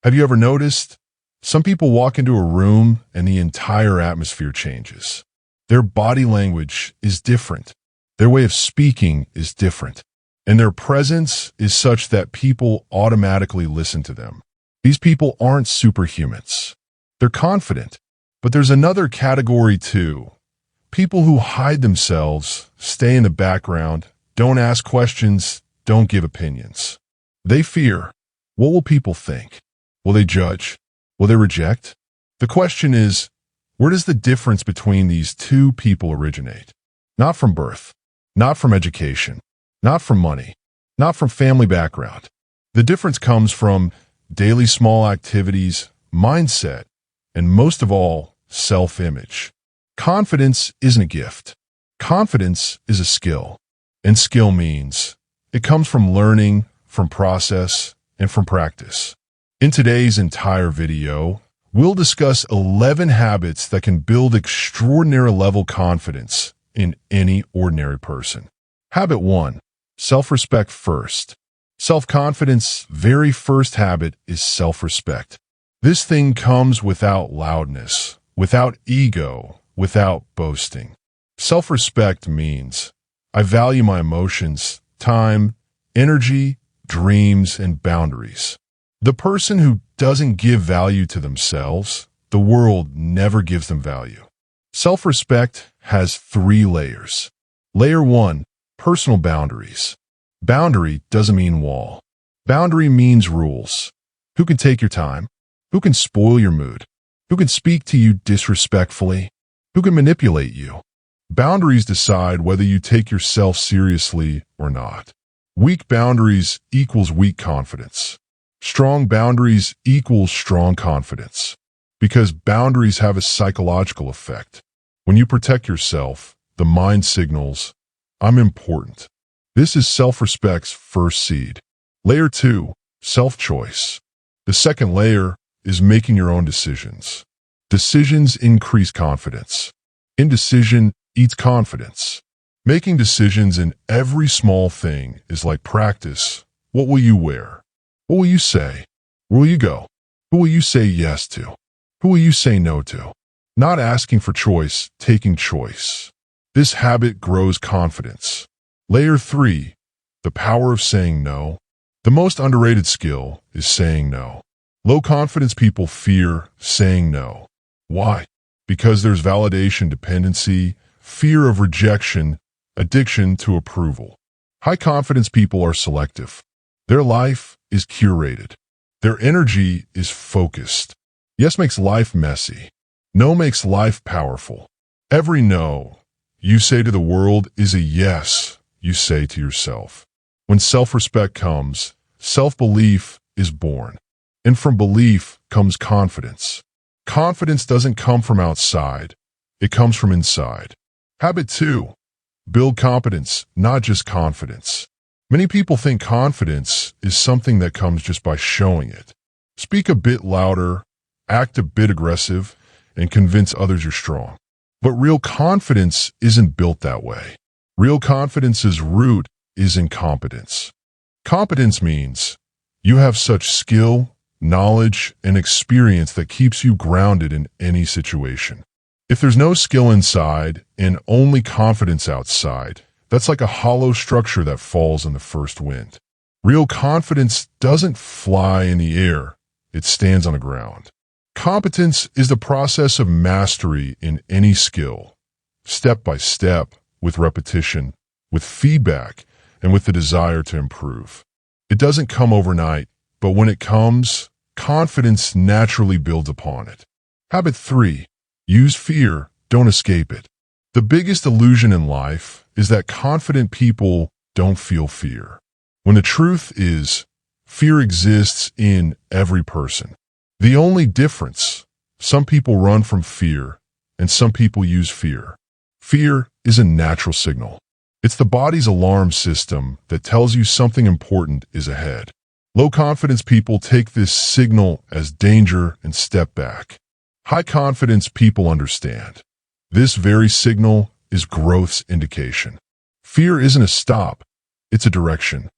Have you ever noticed? Some people walk into a room and the entire atmosphere changes. Their body language is different. Their way of speaking is different. And their presence is such that people automatically listen to them. These people aren't superhumans. They're confident. But there's another category too. People who hide themselves, stay in the background, don't ask questions, don't give opinions. They fear. What will people think? Will they judge? Will they reject? The question is, where does the difference between these two people originate? Not from birth, not from education, not from money, not from family background. The difference comes from daily small activities, mindset, and most of all, self-image. Confidence isn't a gift. Confidence is a skill. And skill means it comes from learning, from process, and from practice. In today's entire video, we'll discuss 11 habits that can build extraordinary level confidence in any ordinary person. Habit 1. Self-respect first. Self-confidence, very first habit is self-respect. This thing comes without loudness, without ego, without boasting. Self-respect means I value my emotions, time, energy, dreams, and boundaries. The person who doesn't give value to themselves, the world never gives them value. Self-respect has 3 layers. Layer 1, personal boundaries. Boundary doesn't mean wall. Boundary means rules. Who can take your time? Who can spoil your mood? Who can speak to you disrespectfully? Who can manipulate you? Boundaries decide whether you take yourself seriously or not. Weak boundaries equals weak confidence. Strong boundaries equals strong confidence. Because boundaries have a psychological effect. When you protect yourself, the mind signals, I'm important. This is self-respect's first seed. Layer 2, self-choice. The second layer is making your own decisions. Decisions increase confidence. Indecision eats confidence. Making decisions in every small thing is like practice. What will you wear? What will you say? Where will you go? Who will you say yes to? Who will you say no to? Not asking for choice, taking choice. This habit grows confidence. Layer 3, the power of saying no. The most underrated skill is saying no. Low confidence people fear saying no. Why? Because there's validation dependency, fear of rejection, addiction to approval. High confidence people are selective. Their life is curated. Their energy is focused. Yes makes life messy. No makes life powerful. Every no you say to the world is a yes you say to yourself. When self-respect comes, self-belief is born. And from belief comes confidence. Confidence doesn't come from outside. It comes from inside. Habit 2. Build competence, not just confidence. Many people think confidence is something that comes just by showing it. Speak a bit louder, act a bit aggressive, and convince others you're strong. But real confidence isn't built that way. Real confidence's root is in competence. Competence means you have such skill, knowledge, and experience that keeps you grounded in any situation. If there's no skill inside and only confidence outside, that's like a hollow structure that falls in the first wind. Real confidence doesn't fly in the air, it stands on the ground. Competence is the process of mastery in any skill, step by step, with repetition, with feedback, and with the desire to improve. It doesn't come overnight, but when it comes, confidence naturally builds upon it. Habit 3. Use fear, don't escape it. The biggest illusion in life is that confident people don't feel fear. When the truth is, fear exists in every person. The only difference, some people run from fear, and some people use fear. Fear is a natural signal. It's the body's alarm system that tells you something important is ahead. Low confidence people take this signal as danger and step back. High confidence people understand. This very signal is growth's indication. Fear isn't a stop, it's a direction.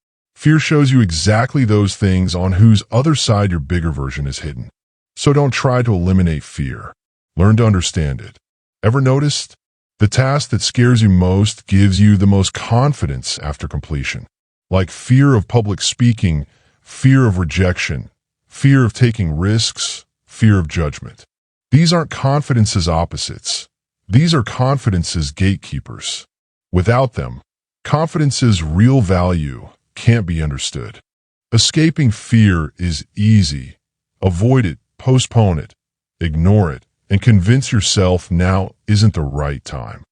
Fear shows you exactly those things on whose other side your bigger version is hidden. So don't try to eliminate fear. Learn to understand it. Ever noticed? The task that scares you most gives you the most confidence after completion. Like fear of public speaking, fear of rejection, fear of taking risks, fear of judgment. These aren't confidence's opposites. These are confidence's gatekeepers. Without them, confidence's real value can't be understood. Escaping fear is easy. Avoid it, postpone it, ignore it, and convince yourself now isn't the right time.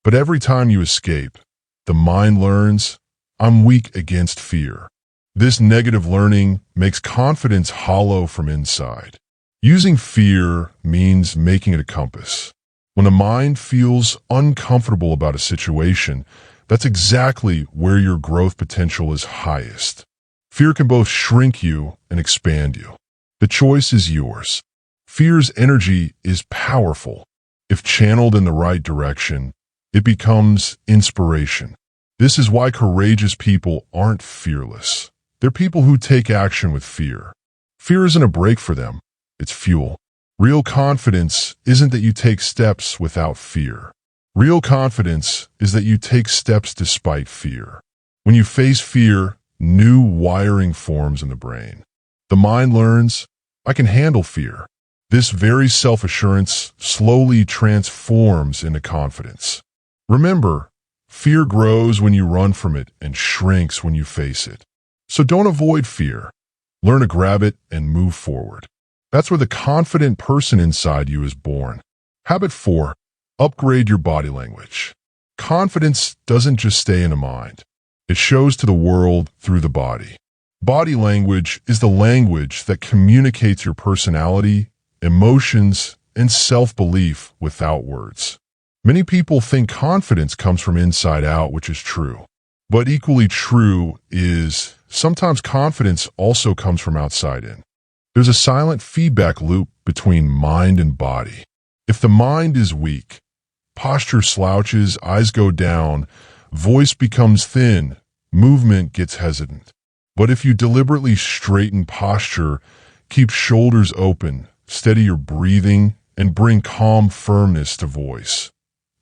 But every time you escape, the mind learns, I'm weak against fear. This negative learning makes confidence hollow from inside. Using fear means making it a compass. When the mind feels uncomfortable about a situation, that's exactly where your growth potential is highest. Fear can both shrink you and expand you. The choice is yours. Fear's energy is powerful. If channeled in the right direction, it becomes inspiration. This is why courageous people aren't fearless. They're people who take action with fear. Fear isn't a break for them, it's fuel. Real confidence isn't that you take steps without fear. Real confidence is that you take steps despite fear. When you face fear, new wiring forms in the brain. The mind learns, I can handle fear. This very self-assurance slowly transforms into confidence. Remember, fear grows when you run from it and shrinks when you face it. So don't avoid fear. Learn to grab it and move forward. That's where the confident person inside you is born. Habit 4. Upgrade your body language. Confidence doesn't just stay in the mind. It shows to the world through the body. Body language is the language that communicates your personality, emotions, and self-belief without words. Many people think confidence comes from inside out, which is true. But equally true is sometimes confidence also comes from outside in. There's a silent feedback loop between mind and body. If the mind is weak, posture slouches, eyes go down, voice becomes thin, movement gets hesitant. But if you deliberately straighten posture, keep shoulders open, steady your breathing, and bring calm firmness to voice,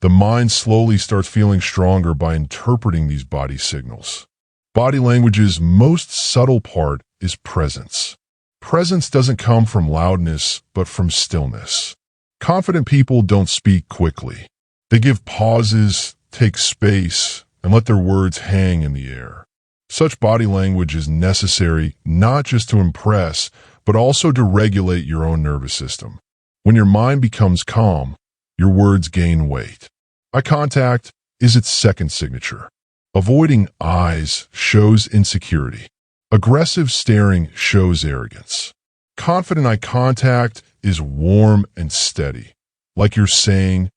the mind slowly starts feeling stronger by interpreting these body signals. Body language's most subtle part is presence. Presence doesn't come from loudness, but from stillness. Confident people don't speak quickly. They give pauses, take space, and let their words hang in the air. Such body language is necessary not just to impress, but also to regulate your own nervous system. When your mind becomes calm, your words gain weight. Eye contact is its second signature. Avoiding eyes shows insecurity. Aggressive staring shows arrogance. Confident eye contact is warm and steady, like you're saying,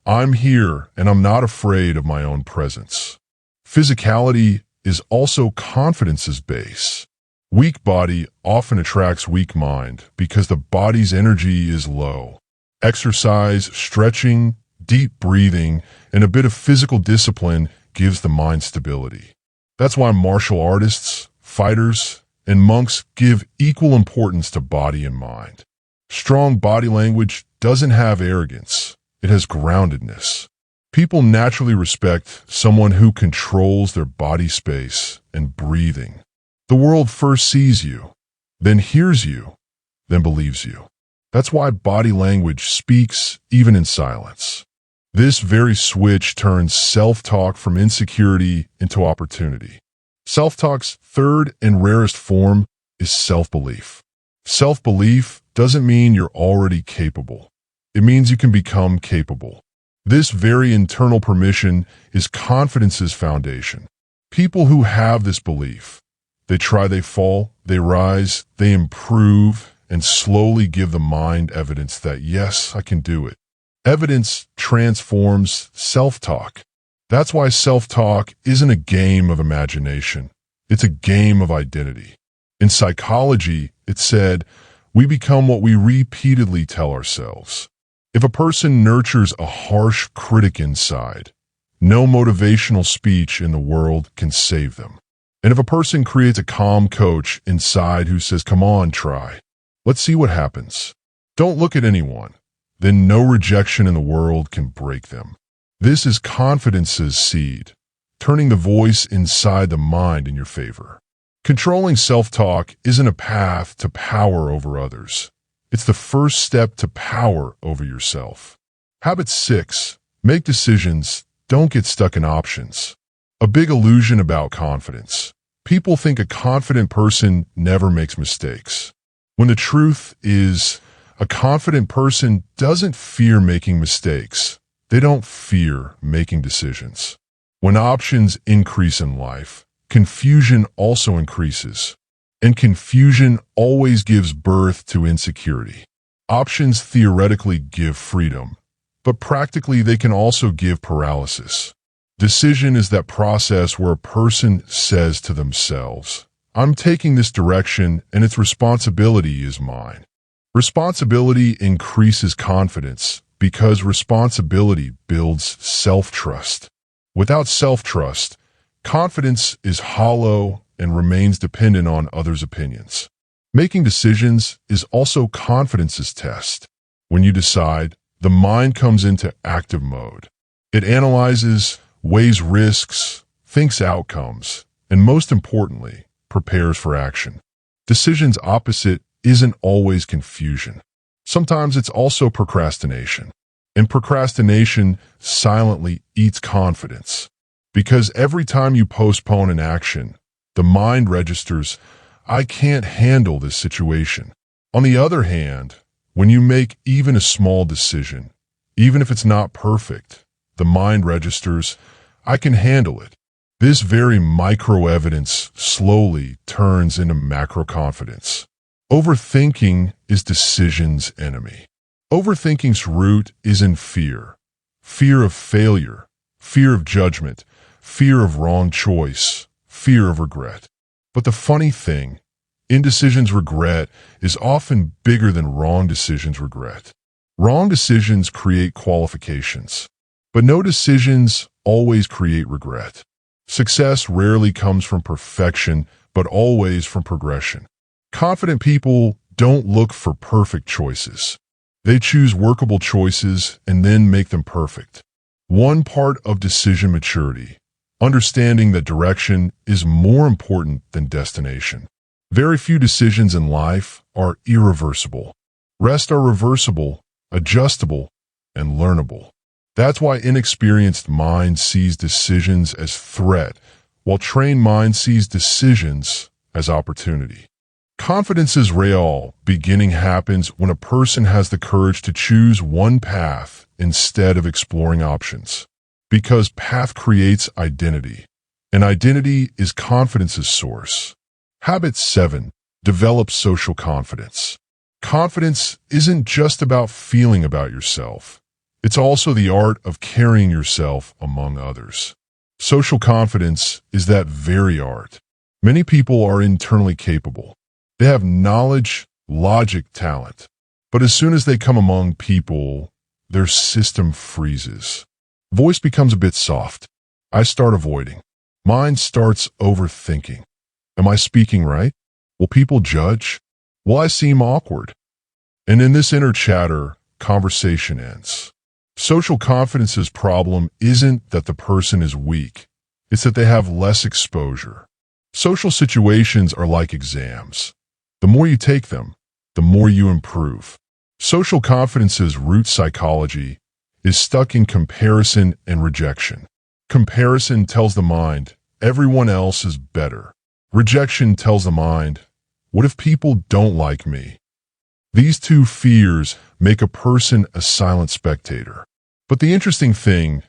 I'm here and I'm not afraid of my own presence. Physicality is also confidence's base. Weak body often attracts weak mind because the body's energy is low. Exercise, stretching, deep breathing, and a bit of physical discipline gives the mind stability. That's why martial artists, fighters, and monks give equal importance to body and mind. Strong body language doesn't have arrogance. It has groundedness. People naturally respect someone who controls their body space and breathing. The world first sees you, then hears you, then believes you. That's why body language speaks even in silence. This very switch turns self-talk from insecurity into opportunity. Self-talk's third and rarest form is self-belief. Self-belief doesn't mean you're already capable. It means you can become capable. This very internal permission is confidence's foundation. People who have this belief, they try, they fall, they rise, they improve, and slowly give the mind evidence that, yes, I can do it. Evidence transforms self-talk. That's why self-talk isn't a game of imagination. It's a game of identity. In psychology, it's said, we become what we repeatedly tell ourselves. If a person nurtures a harsh critic inside, no motivational speech in the world can save them. And if a person creates a calm coach inside who says, "Come on, try. Let's see what happens. Don't look at anyone," then no rejection in the world can break them. This is confidence's seed, turning the voice inside the mind in your favor. Controlling self-talk isn't a path to power over others. It's the first step to power over yourself. Habit 6. Make decisions. Don't get stuck in options. A big illusion about confidence. People think a confident person never makes mistakes, when the truth is, a confident person doesn't fear making mistakes. They don't fear making decisions. When options increase in life, confusion also increases. And confusion always gives birth to insecurity. Options theoretically give freedom, but practically they can also give paralysis. Decision is that process where a person says to themselves, "I'm taking this direction and its responsibility is mine." Responsibility increases confidence because responsibility builds self-trust. Without self-trust, confidence is hollow and remains dependent on others' opinions. Making decisions is also confidence's test. When you decide, the mind comes into active mode. It analyzes, weighs risks, thinks outcomes, and most importantly, prepares for action. Decision's opposite isn't always confusion. Sometimes it's also procrastination. And procrastination silently eats confidence. Because every time you postpone an action, the mind registers, "I can't handle this situation." On the other hand, when you make even a small decision, even if it's not perfect, the mind registers, "I can handle it." This very micro-evidence slowly turns into macro-confidence. Overthinking is decision's enemy. Overthinking's root is in fear. Fear of failure, fear of judgment, fear of wrong choice, fear of regret. But the funny thing, indecision's regret is often bigger than wrong decision's regret. Wrong decisions create qualifications, but no decisions always create regret. Success rarely comes from perfection, but always from progression. Confident people don't look for perfect choices. They choose workable choices and then make them perfect. One part of decision maturity, understanding that direction is more important than destination. Very few decisions in life are irreversible. Rest are reversible, adjustable, and learnable. That's why inexperienced mind sees decisions as threat, while trained mind sees decisions as opportunity. Confidence's real beginning happens when a person has the courage to choose one path instead of exploring options. Because path creates identity, and identity is confidence's source. Habit 7. Develop social confidence. Confidence isn't just about feeling about yourself. It's also the art of carrying yourself among others. Social confidence is that very art. Many people are internally capable. They have knowledge, logic, talent. But as soon as they come among people, their system freezes. Voice becomes a bit soft. I start avoiding. Mind starts overthinking. Am I speaking right? Will people judge? Will I seem awkward? And in this inner chatter, conversation ends. Social confidence's problem isn't that the person is weak. It's that they have less exposure. Social situations are like exams. The more you take them, the more you improve. Social confidence's root psychology is stuck in comparison and rejection. Comparison tells the mind, everyone else is better. Rejection tells the mind, what if people don't like me? These two fears make a person a silent spectator. But the interesting thing,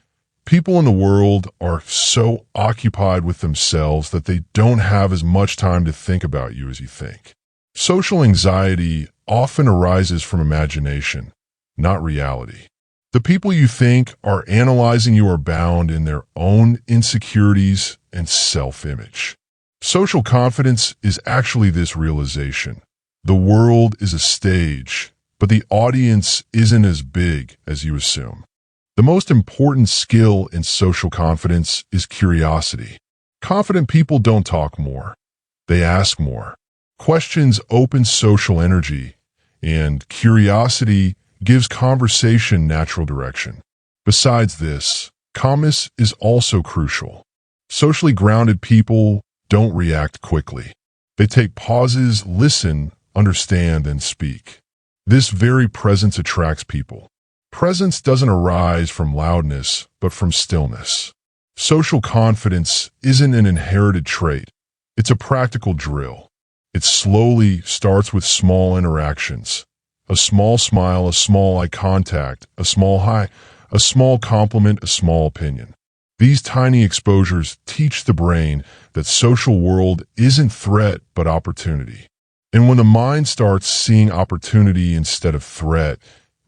people in the world are so occupied with themselves that they don't have as much time to think about you as you think. Social anxiety often arises from imagination, not reality. The people you think are analyzing you are bound in their own insecurities and self-image. Social confidence is actually this realization. The world is a stage, but the audience isn't as big as you assume. The most important skill in social confidence is curiosity. Confident people don't talk more. They ask more. Questions open social energy, and curiosity gives conversation natural direction. Besides this, calmness is also crucial. Socially grounded people don't react quickly. They take pauses, listen, understand, and speak. This very presence attracts people. Presence doesn't arise from loudness, but from stillness. Social confidence isn't an inherited trait. It's a practical drill. It slowly starts with small interactions. A small smile, a small eye contact, a small hi, a small compliment, a small opinion. These tiny exposures teach the brain that social world isn't threat but opportunity. And when the mind starts seeing opportunity instead of threat,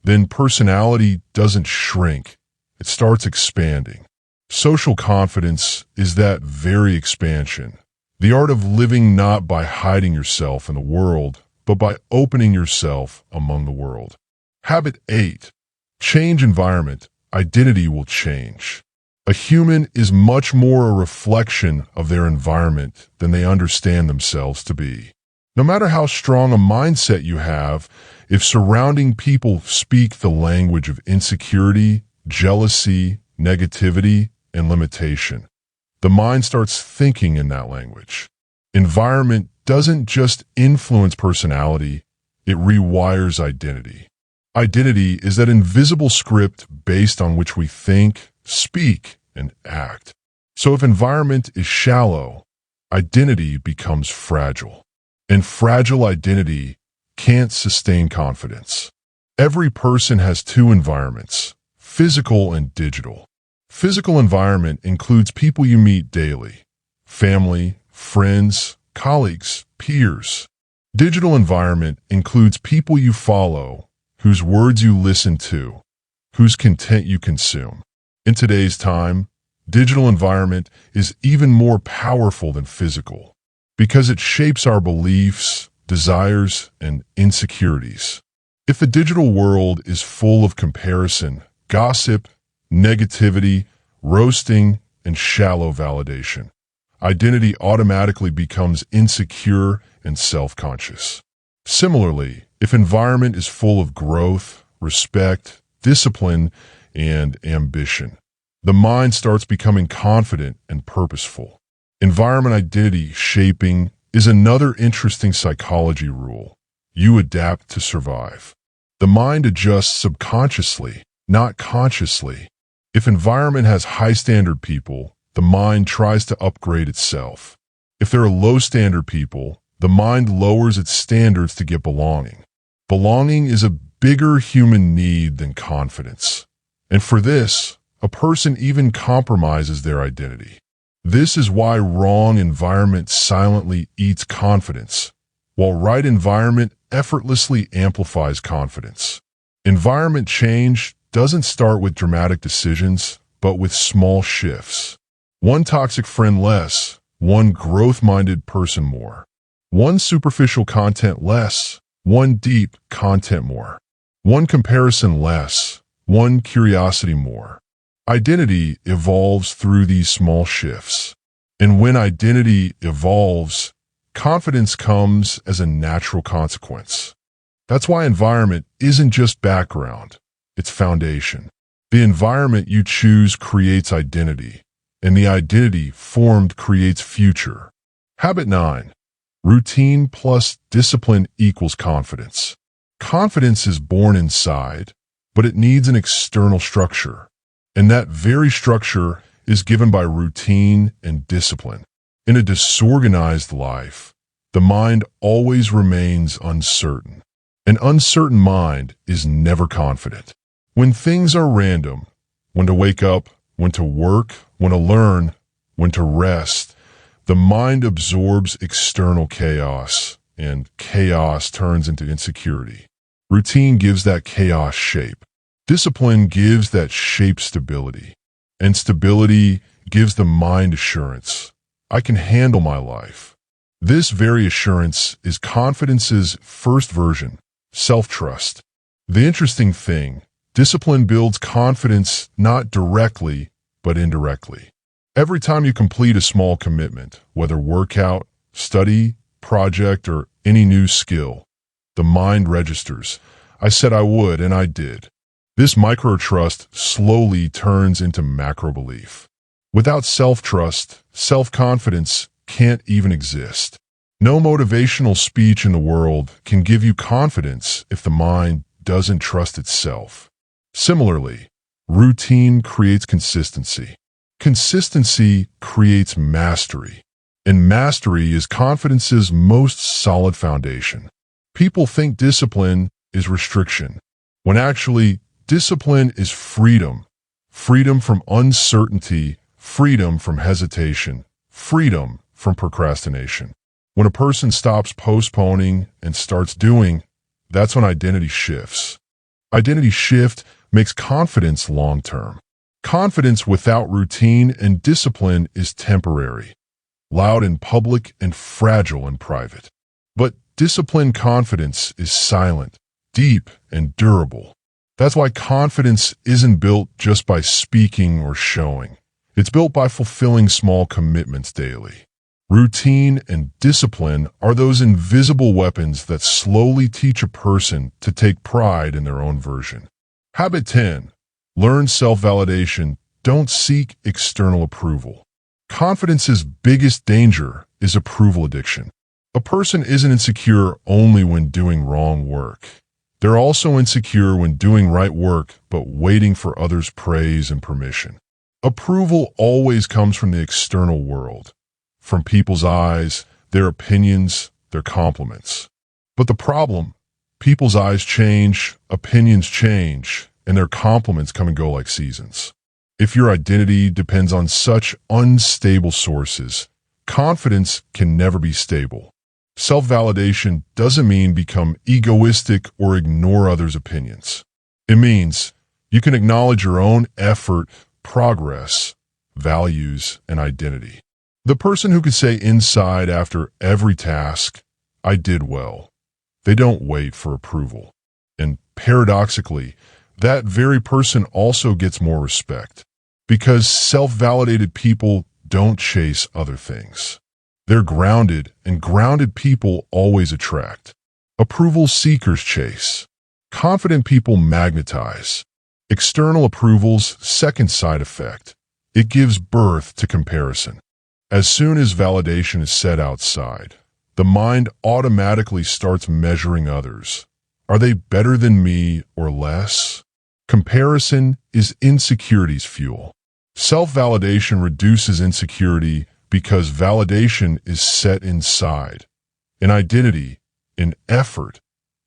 then personality doesn't shrink, it starts expanding. Social confidence is that very expansion. The art of living not by hiding yourself in the world, but by opening yourself among the world. Habit 8. Change environment. Identity will change. A human is much more a reflection of their environment than they understand themselves to be. No matter how strong a mindset you have, if surrounding people speak the language of insecurity, jealousy, negativity, and limitation, the mind starts thinking in that language. Environment doesn't just influence personality, it rewires identity. Identity is that invisible script based on which we think, speak, and act. So if environment is shallow, identity becomes fragile. And fragile identity can't sustain confidence. Every person has two environments, physical and digital. Physical environment includes people you meet daily, family, friends, colleagues, peers. Digital environment includes people you follow, whose words you listen to, whose content you consume. In today's time, digital environment is even more powerful than physical because it shapes our beliefs, desires, and insecurities. If the digital world is full of comparison, gossip, negativity, roasting, and shallow validation, identity automatically becomes insecure and self-conscious. Similarly, if environment is full of growth, respect, discipline, and ambition, the mind starts becoming confident and purposeful. Environment identity shaping is another interesting psychology rule. You adapt to survive. The mind adjusts subconsciously, not consciously. If environment has high-standard people, the mind tries to upgrade itself. If there are low-standard people, the mind lowers its standards to get belonging. Belonging is a bigger human need than confidence. And for this, a person even compromises their identity. This is why wrong environment silently eats confidence, while right environment effortlessly amplifies confidence. Environment change doesn't start with dramatic decisions, but with small shifts. One toxic friend less, one growth-minded person more. One superficial content less, one deep content more. One comparison less, one curiosity more. Identity evolves through these small shifts. And when identity evolves, confidence comes as a natural consequence. That's why environment isn't just background, it's foundation. The environment you choose creates identity, and the identity formed creates future. Habit 9. Routine plus discipline equals confidence. Confidence is born inside, but it needs an external structure. And that very structure is given by routine and discipline. In a disorganized life, the mind always remains uncertain. An uncertain mind is never confident. When things are random, when to wake up, when to work, when to learn, when to rest, the mind absorbs external chaos, and chaos turns into insecurity. Routine gives that chaos shape. Discipline gives that shape stability, and stability gives the mind assurance. I can handle my life. This very assurance is confidence's first version, self-trust. The interesting thing, discipline builds confidence not directly, but indirectly. Every time you complete a small commitment, whether workout, study, project, or any new skill, the mind registers. I said I would, and I did. This micro-trust slowly turns into macro-belief. Without self-trust, self-confidence can't even exist. No motivational speech in the world can give you confidence if the mind doesn't trust itself. Similarly, routine creates consistency. Consistency creates mastery. And mastery is confidence's most solid foundation. People think discipline is restriction, when actually discipline is freedom. Freedom from uncertainty, freedom from hesitation, freedom from procrastination. When a person stops postponing and starts doing, that's when identity shifts. Identity shift makes confidence long-term. Confidence without routine and discipline is temporary, loud in public and fragile in private. But disciplined confidence is silent, deep, and durable. That's why confidence isn't built just by speaking or showing. It's built by fulfilling small commitments daily. Routine and discipline are those invisible weapons that slowly teach a person to take pride in their own version. Habit 10. Learn self-validation. Don't seek external approval. Confidence's biggest danger is approval addiction. A person isn't insecure only when doing wrong work. They're also insecure when doing right work but waiting for others' praise and permission. Approval always comes from the external world, from people's eyes, their opinions, their compliments. But the problem, people's eyes change, opinions change, and their compliments come and go like seasons. If your identity depends on such unstable sources, confidence can never be stable. Self-validation doesn't mean become egoistic or ignore others' opinions. It means you can acknowledge your own effort, progress, values, and identity. The person who can say inside after every task, I did well. They don't wait for approval. And paradoxically, that very person also gets more respect. Because self-validated people don't chase other things. They're grounded, and grounded people always attract. Approval seekers chase. Confident people magnetize. External approval's second side effect. It gives birth to comparison. As soon as validation is set outside, the mind automatically starts measuring others. Are they better than me or less? Comparison is insecurity's fuel. Self-validation reduces insecurity because validation is set inside, in identity, in effort,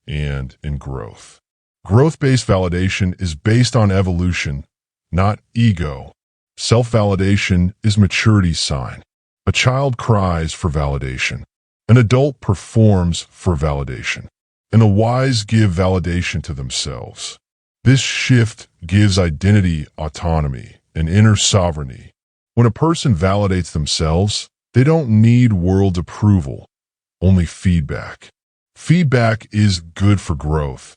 and in growth. Growth-based validation is based on evolution, not ego. Self-validation is maturity's sign. A child cries for validation. An adult performs for validation. And the wise give validation to themselves. This shift gives identity autonomy and inner sovereignty. When a person validates themselves, they don't need world approval, only feedback. Feedback is good for growth,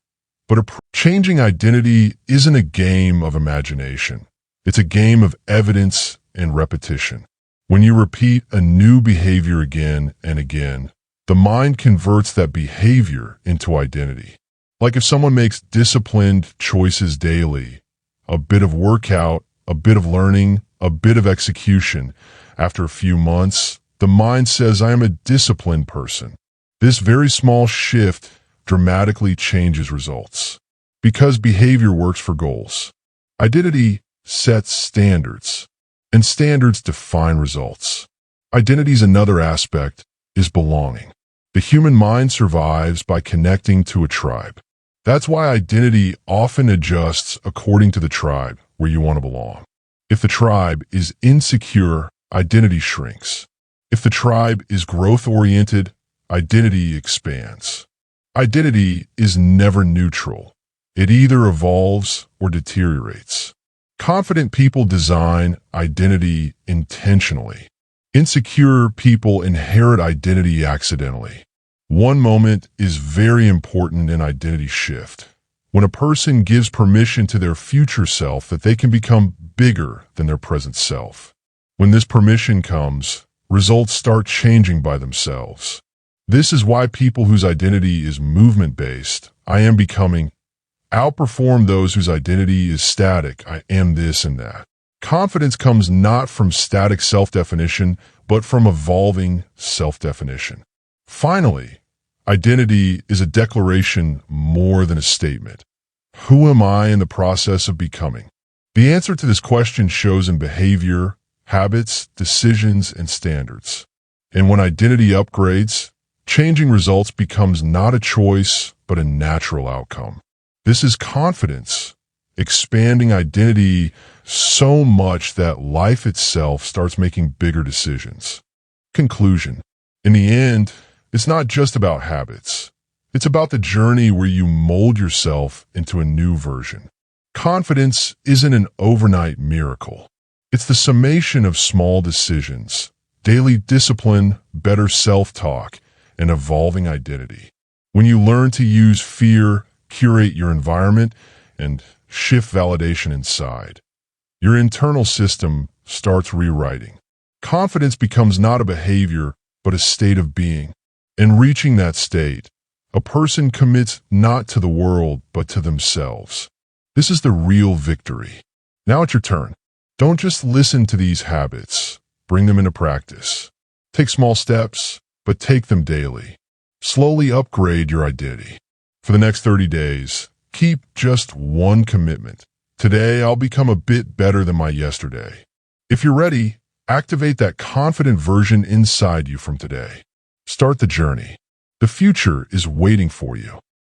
but changing identity isn't a game of imagination. It's a game of evidence and repetition. When you repeat a new behavior again and again, the mind converts that behavior into identity. Like if someone makes disciplined choices daily, a bit of workout, a bit of learning, a bit of execution. After a few months, the mind says, I am a disciplined person. This very small shift dramatically changes results. Because behavior works for goals. Identity sets standards, and standards define results. Identity's another aspect is belonging. The human mind survives by connecting to a tribe. That's why identity often adjusts according to the tribe where you want to belong. If the tribe is insecure, identity shrinks. If the tribe is growth-oriented, identity expands. Identity is never neutral. It either evolves or deteriorates. Confident people design identity intentionally. Insecure people inherit identity accidentally. One moment is very important in identity shift. When a person gives permission to their future self that they can become bigger than their present self. When this permission comes, results start changing by themselves. This is why people whose identity is movement-based, I am becoming, outperform those whose identity is static, I am this and that. Confidence comes not from static self-definition, but from evolving self-definition. Finally, identity is a declaration more than a statement. Who am I in the process of becoming? The answer to this question shows in behavior, habits, decisions, and standards. And when identity upgrades, changing results becomes not a choice, but a natural outcome. This is confidence, expanding identity so much that life itself starts making bigger decisions. Conclusion. In the end, it's not just about habits. It's about the journey where you mold yourself into a new version. Confidence isn't an overnight miracle. It's the summation of small decisions, daily discipline, better self-talk, and evolving identity. When you learn to use fear, curate your environment, and shift validation inside, your internal system starts rewriting. Confidence becomes not a behavior, but a state of being. In reaching that state, a person commits not to the world, but to themselves. This is the real victory. Now it's your turn. Don't just listen to these habits. Bring them into practice. Take small steps, but take them daily. Slowly upgrade your identity. For the next 30 days, keep just one commitment. Today, I'll become a bit better than my yesterday. If you're ready, activate that confident version inside you from today. Start the journey. The future is waiting for you.